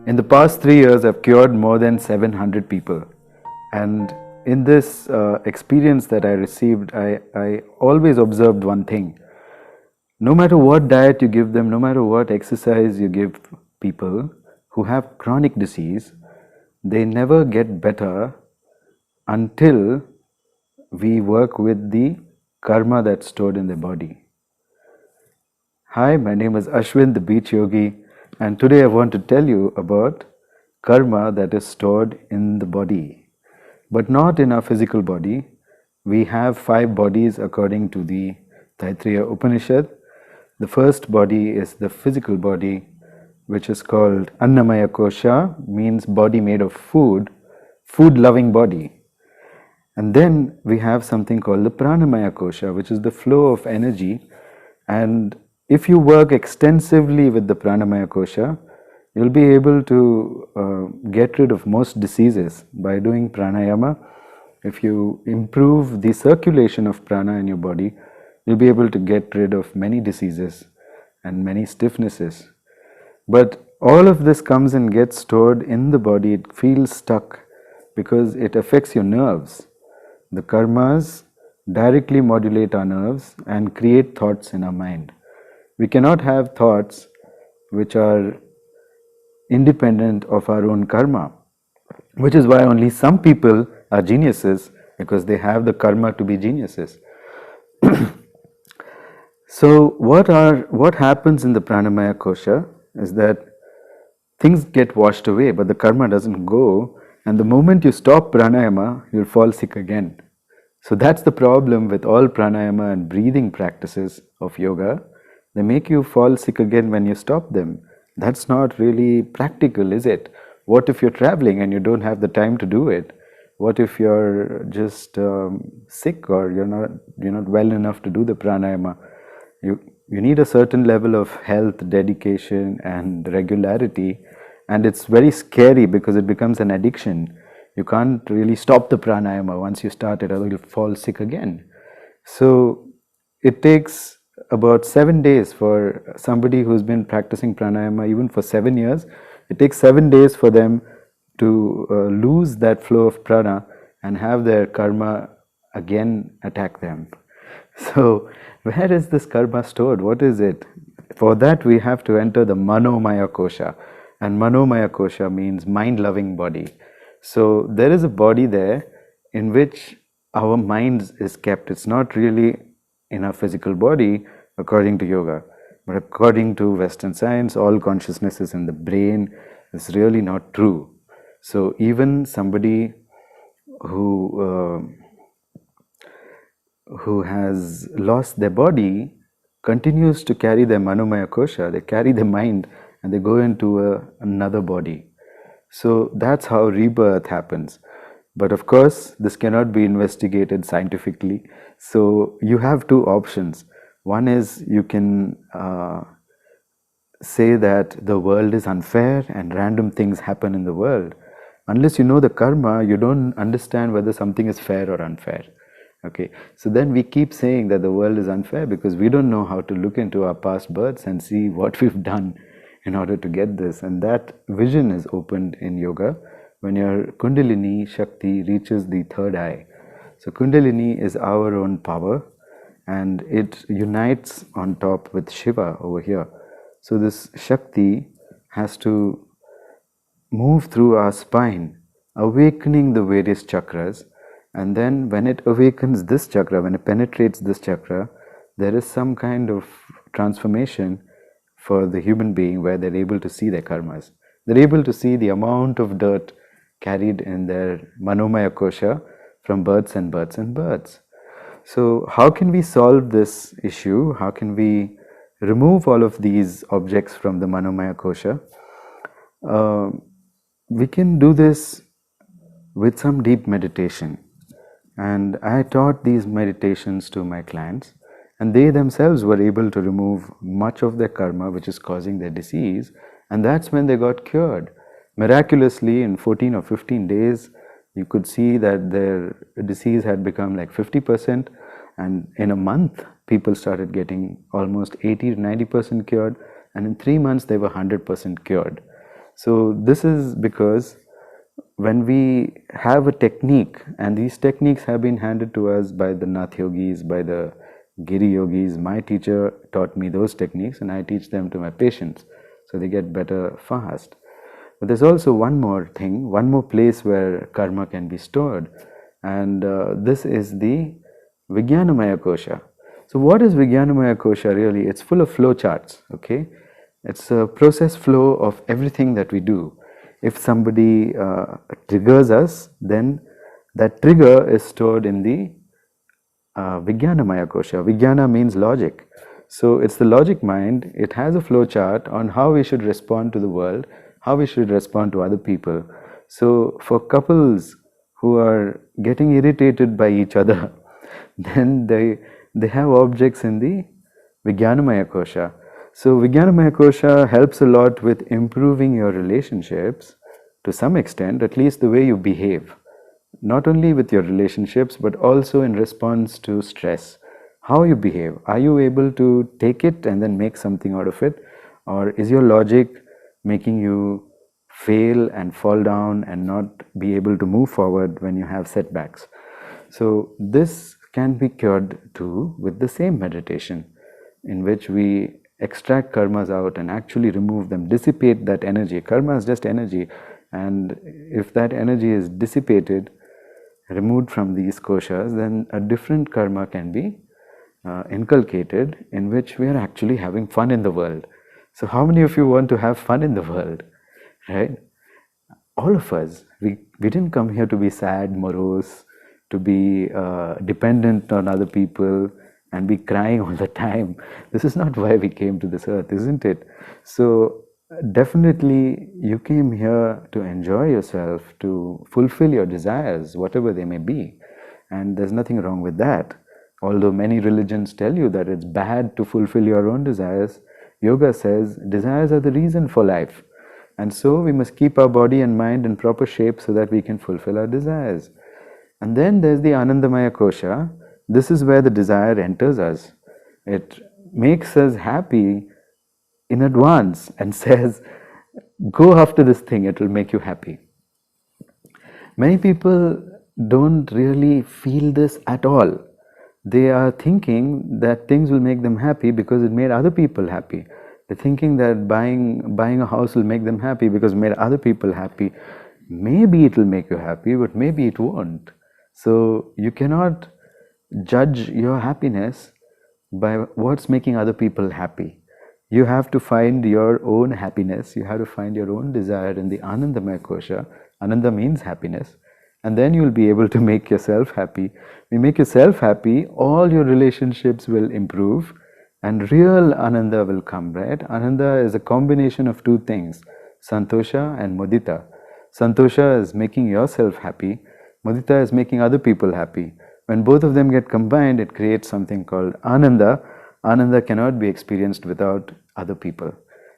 In the past 3 years, I've cured more than 700 people. And in this experience that I received, I always observed one thing. No matter what diet you give them, no matter what exercise you give people who have chronic disease, they never get better until we work with the karma that's stored in the body. Hi, my name is Ashwin, the Beach Yogi, and today I want to tell you about karma that is stored in the body, but not in our physical body. We have 5 bodies according to the Taittiriya Upanishad. The first body is the physical body, which is called Annamayakosha, means body made of food, food-loving body. And then we have something called the Pranamayakosha, which is the flow of energy. And if you work extensively with the Pranamayakosha, you'll be able to get rid of most diseases by doing pranayama. If you improve the circulation of prana in your body, you'll be able to get rid of many diseases and many stiffnesses. But all of this comes and gets stored in the body. It feels stuck because it affects your nerves. The karmas directly modulate our nerves and create thoughts in our mind. We cannot have thoughts which are independent of our own karma, which is why only some people are geniuses, because they have the karma to be geniuses. So what happens in the Pranamaya Kosha is that things get washed away, but the karma doesn't go, and the moment you stop pranayama, you'll fall sick again. So that's the problem with all pranayama and breathing practices of yoga. They make you fall sick again when you stop them. That's not really practical, is it? What if you're traveling and you don't have the time to do it? What if you're just sick, or you're not well enough to do the pranayama? You need a certain level of health, dedication and regularity, and it's very scary because it becomes an addiction. You can't really stop the pranayama. Once you start it, otherwise you'll fall sick again. So it takes about 7 days for somebody who's been practicing pranayama even for 7 years. It takes 7 days for them to lose that flow of prana and have their karma again attack them. So where is this karma stored? What is it? For that we have to enter the Manomaya Kosha, and Manomaya Kosha means mind-loving body. So there is a body there in which our mind is kept. It's not really in our physical body according to yoga, but according to Western science, all consciousness is in the brain. It's really not true. So even somebody who has lost their body continues to carry their Manomaya Kosha. They carry their mind and they go into another body. So that's how rebirth happens. But of course, this cannot be investigated scientifically. So you have 2 options. One is you can say that the world is unfair and random things happen in the world. Unless you know the karma, you don't understand whether something is fair or unfair. Okay, so then we keep saying that the world is unfair because we don't know how to look into our past births and see what we've done in order to get this. And that vision is opened in yoga when your Kundalini Shakti reaches the 3rd eye. So Kundalini is our own power, and it unites on top with Shiva over here. So this Shakti has to move through our spine, awakening the various chakras. And then when it awakens this chakra, when it penetrates this chakra, there is some kind of transformation for the human being where they're able to see their karmas. They're able to see the amount of dirt carried in their Manomaya Kosha from births and births and births. So how can we solve this issue? How can we remove all of these objects from the Manomaya Kosha? We can do this with some deep meditation. And I taught these meditations to my clients, and they themselves were able to remove much of their karma which is causing their disease, and that's when they got cured. Miraculously, in 14 or 15 days, you could see that their disease had become like 50%, and in a month, people started getting almost 80 to 90% cured, and in 3 months, they were 100% cured. So this is because when we have a technique, and these techniques have been handed to us by the Nath yogis, by the Giri yogis. My teacher taught me those techniques and I teach them to my patients, so they get better fast. But there's also one more thing, one more place where karma can be stored, and this is the Vigyanumayakosha. So what is Vigyanumayakosha really? It's full of flow charts, okay? It's a process flow of everything that we do. If somebody triggers us, then that trigger is stored in the Vigyanumayakosha. Vijnana means logic. So it's the logic mind. It has a flow chart on how we should respond to the world, how we should respond to other people. So for couples who are getting irritated by each other, then they have objects in the Vigyanumayakosha. So Vigyanumayakosha helps a lot with improving your relationships to some extent, at least the way you behave. Not only with your relationships, but also in response to stress. How you behave. Are you able to take it and then make something out of it? Or is your logic making you fail and fall down and not be able to move forward when you have setbacks? So this can be cured too with the same meditation, in which we extract karmas out and actually remove them, dissipate that energy. Karma is just energy, and if that energy is dissipated, removed from these koshas, then a different karma can be inculcated, in which we are actually having fun in the world. So how many of you want to have fun in the world, right? All of us, we didn't come here to be sad, morose, to be dependent on other people and be crying all the time. This is not why we came to this earth, isn't it? So definitely you came here to enjoy yourself, to fulfill your desires, whatever they may be. And there's nothing wrong with that. Although many religions tell you that it's bad to fulfill your own desires, yoga says desires are the reason for life. And so we must keep our body and mind in proper shape so that we can fulfill our desires. And then there's the Anandamaya Kosha. This is where the desire enters us. It makes us happy in advance and says, go after this thing, it will make you happy. Many people don't really feel this at all. They are thinking that things will make them happy because it made other people happy. They're thinking that buying a house will make them happy because it made other people happy. Maybe it will make you happy, but maybe it won't. So you cannot judge your happiness by what's making other people happy. You have to find your own happiness. You have to find your own desire in the Anandamaya Kosha. Ananda means happiness. And then you'll be able to make yourself happy. When you make yourself happy, all your relationships will improve and real Ananda will come, right? Ananda is a combination of two things, Santosha and Mudita. Santosha is making yourself happy. Mudita is making other people happy. When both of them get combined, it creates something called Ananda. Ananda cannot be experienced without other people.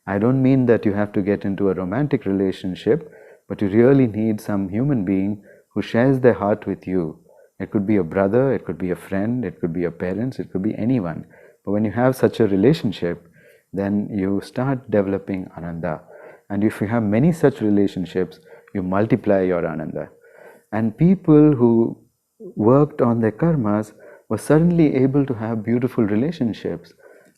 I don't mean that you have to get into a romantic relationship, but you really need some human being who shares their heart with you. It could be a brother, it could be a friend, it could be your parents, it could be anyone. But when you have such a relationship, then you start developing Ananda. And if you have many such relationships, you multiply your Ananda. And people who worked on their karmas were suddenly able to have beautiful relationships.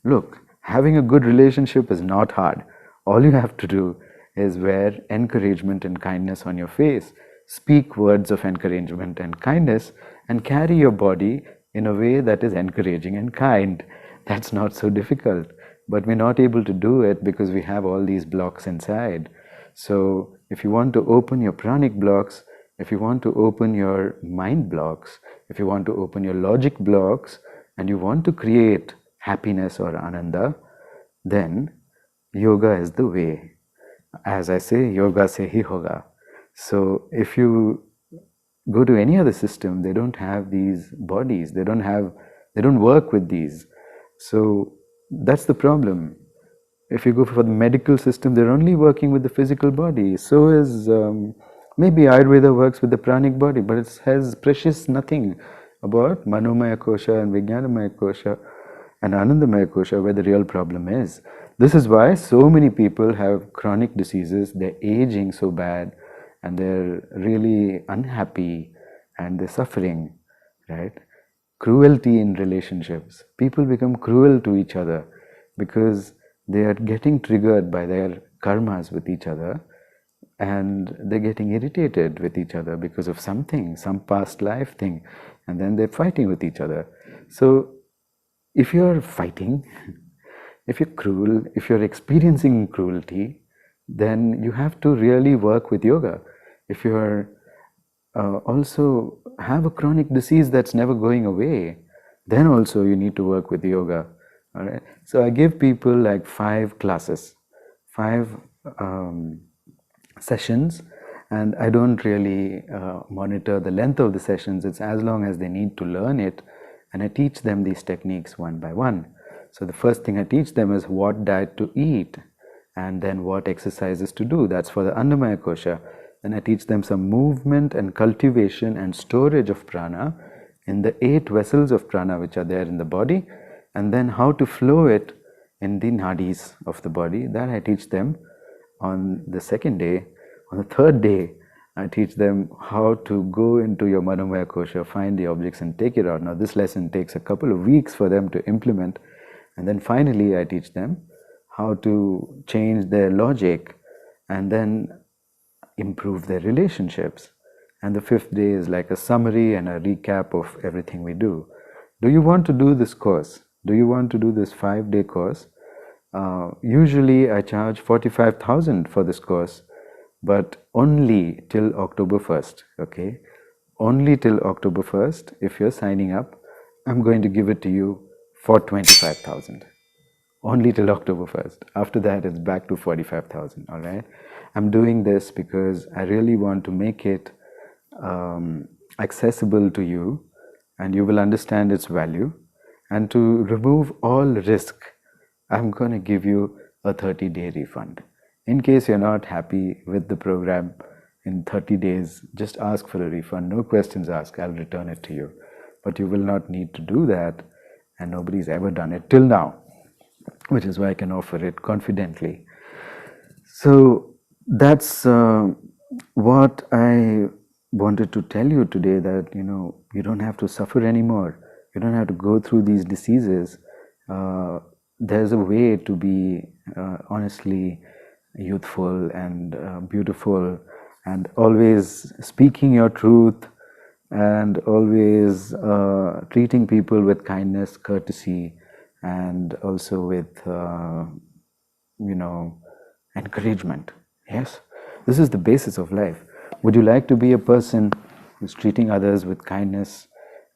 Look, having a good relationship is not hard. All you have to do is wear encouragement and kindness on your face. Speak words of encouragement and kindness and carry your body in a way that is encouraging and kind. That's not so difficult, but we're not able to do it because we have all these blocks inside. So if you want to open your pranic blocks, if you want to open your mind blocks, if you want to open your logic blocks, and you want to create happiness or ananda, then yoga is the way. As I say, yoga se hi hoga. So if you go to any other system, they don't have these bodies, they don't work with these. So that's the problem. If you go for the medical system, they're only working with the physical body. So is maybe Ayurveda works with the pranic body, but it has precious nothing about Manomaya Kosha and Vigyanamaya Kosha and Anandamaya Kosha, where the real problem is. This is why so many people have chronic diseases, they're aging so bad, and they're really unhappy, and they're suffering, right? Cruelty in relationships. People become cruel to each other because they are getting triggered by their karmas with each other, and they're getting irritated with each other because of something, some past life thing, and then they're fighting with each other. So if you're fighting, if you're cruel, if you're experiencing cruelty, then you have to really work with yoga. If you're also have a chronic disease that's never going away, then also you need to work with yoga. All right. So I give people like 5 classes, 5 sessions, and I don't really monitor the length of the sessions. It's as long as they need to learn it, and I teach them these techniques one by one. So the first thing I teach them is what diet to eat, and then what exercises to do. That's for the Annamayakosha. Then I teach them some movement and cultivation and storage of prana in the 8 vessels of prana which are there in the body, and then how to flow it in the nadis of the body. That I teach them on the second day. On the third day, I teach them how to go into your Manomaya Kosha, find the objects and take it out. Now this lesson takes a couple of weeks for them to implement. And then finally I teach them how to change their logic and then improve their relationships. And the 5th day is like a summary and a recap of everything we do. Do you want to do this course? Do you want to do this 5-day course? Usually I charge 45,000 for this course, but only till October 1st, okay? Only till October 1st, if you're signing up, I'm going to give it to you for 25,000. Only till October 1st. After that, it's back to 45,000, all right? I'm doing this because I really want to make it accessible to you, and you will understand its value. And to remove all risk, I'm going to give you a 30-day refund. In case you're not happy with the program in 30 days, just ask for a refund. No questions asked. I'll return it to you. But you will not need to do that, and nobody's ever done it till now, which is why I can offer it confidently. So that's what I wanted to tell you today, that you don't have to suffer anymore. You don't have to go through these diseases. There's a way to be honestly youthful and beautiful, and always speaking your truth, and always treating people with kindness, courtesy, and also with encouragement. Yes, this is the basis of life. Would you like to be a person who's treating others with kindness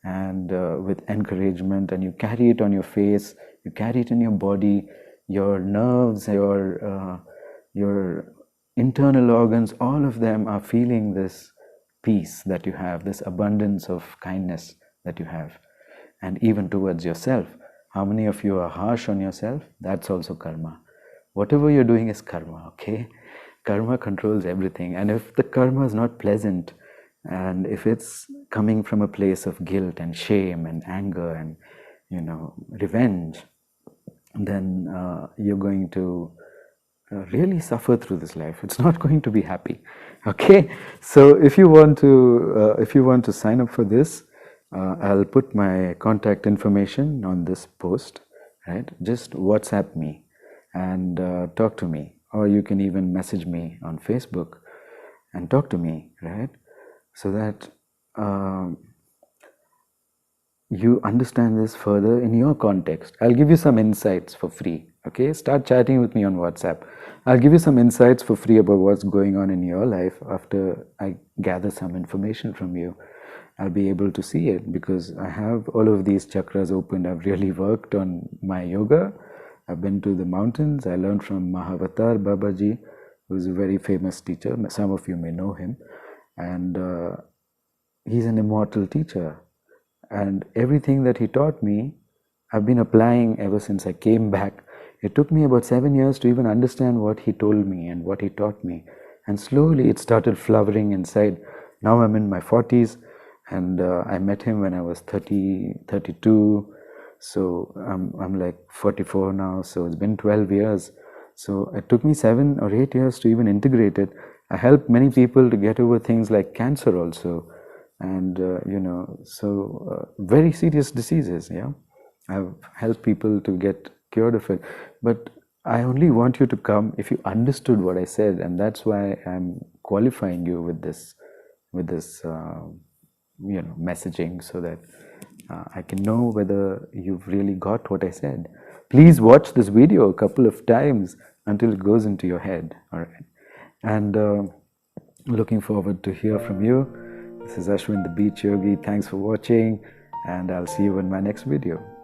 and with encouragement, and you carry it on your face, you carry it in your body, your nerves, your internal organs, all of them are feeling this peace that you have, this abundance of kindness that you have, and even towards yourself. How many of you are harsh on yourself? That's also karma. Whatever you're doing is karma, okay? Karma controls everything, and if the karma is not pleasant, and if it's coming from a place of guilt and shame and anger and revenge, then you're going to really suffer through this life. It's not going to be happy. Okay, so if you want to sign up for this, I'll put my contact information on this post. Right, just WhatsApp me and talk to me, or you can even message me on Facebook and talk to me. Right, so that you understand this further in your context. I'll give you some insights for free. Okay, start chatting with me on WhatsApp. I'll give you some insights for free about what's going on in your life. After I gather some information from you, I'll be able to see it, because I have all of these chakras opened. I've really worked on my yoga. I've been to the mountains. I learned from Mahavatar Babaji, who's a very famous teacher. Some of you may know him. And he's an immortal teacher. And everything that he taught me, I've been applying ever since I came back. It took me about 7 years to even understand what he told me and what he taught me. And slowly it started flowering inside. Now I'm in my 40s, and I met him when I was 30, 32. So I'm like 44 now, so it's been 12 years. So it took me 7 or 8 years to even integrate it. I helped many people to get over things like cancer also, and very serious diseases. Yeah, I've helped people to get cured of it. But I only want you to come if you understood what I said, and that's why I'm qualifying you with this messaging, so that I can know whether you've really got what I said. Please watch this video a couple of times until it goes into your head. All right, and looking forward to hear from you. This is Ashwin the Beach Yogi. Thanks for watching, and I'll see you in my next video.